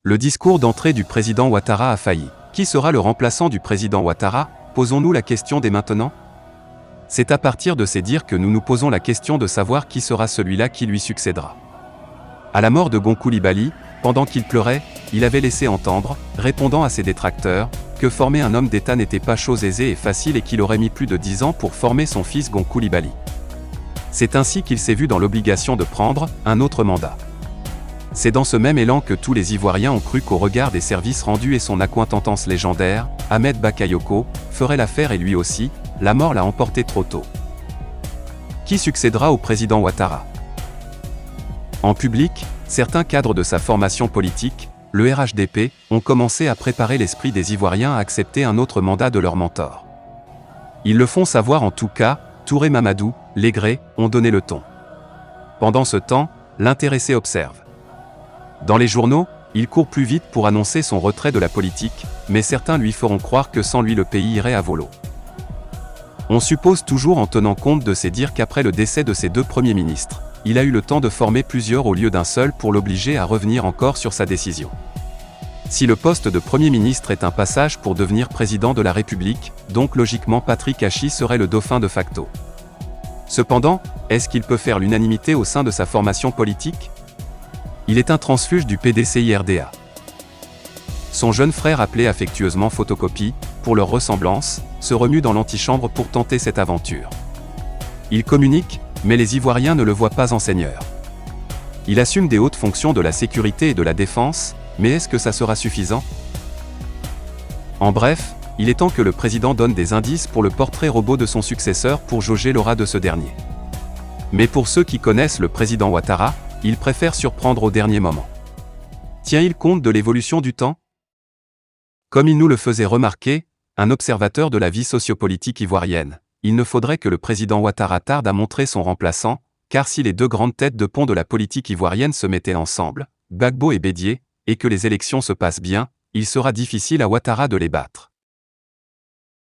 Le discours d'entrée du président Ouattara a failli. Qui sera le remplaçant du président Ouattara? Posons-nous la question dès maintenant. C'est à partir de ces dires que nous nous posons la question de savoir qui sera celui-là qui lui succédera. À la mort de Gon Coulibaly, pendant qu'il pleurait, il avait laissé entendre, répondant à ses détracteurs, que former un homme d'État n'était pas chose aisée et facile et qu'il aurait mis plus de 10 ans pour former son fils Gon Coulibaly. C'est ainsi qu'il s'est vu dans l'obligation de prendre un autre mandat. C'est dans ce même élan que tous les Ivoiriens ont cru qu'au regard des services rendus et son accointance légendaire, Ahmed Bakayoko ferait l'affaire et lui aussi, la mort l'a emporté trop tôt. Qui succédera au président Ouattara? En public, certains cadres de sa formation politique, le RHDP, ont commencé à préparer l'esprit des Ivoiriens à accepter un autre mandat de leur mentor. Ils le font savoir en tout cas, Touré Mamadou, Légré, ont donné le ton. Pendant ce temps, l'intéressé observe. Dans les journaux, il court plus vite pour annoncer son retrait de la politique, mais certains lui feront croire que sans lui le pays irait à volo. On suppose toujours en tenant compte de ces dires qu'après le décès de ses deux premiers ministres, il a eu le temps de former plusieurs au lieu d'un seul pour l'obliger à revenir encore sur sa décision. Si le poste de Premier ministre est un passage pour devenir président de la République, donc logiquement Patrick Achi serait le dauphin de facto. Cependant, est-ce qu'il peut faire l'unanimité au sein de sa formation politique? Il est un transfuge du PDCIRDA. Son jeune frère appelé affectueusement Photocopie, pour leur ressemblance, se remue dans l'antichambre pour tenter cette aventure. Il communique, mais les Ivoiriens ne le voient pas en seigneur. Il assume des hautes fonctions de la sécurité et de la défense, mais est-ce que ça sera suffisant? En bref, il est temps que le président donne des indices pour le portrait robot de son successeur pour jauger l'aura de ce dernier. Mais pour ceux qui connaissent le président Ouattara, il préfère surprendre au dernier moment. Tient-il compte de l'évolution du temps? Comme il nous le faisait remarquer, un observateur de la vie sociopolitique ivoirienne, il ne faudrait que le président Ouattara tarde à montrer son remplaçant, car si les deux grandes têtes de pont de la politique ivoirienne se mettaient ensemble, Gbagbo et Bédié, et que les élections se passent bien, il sera difficile à Ouattara de les battre.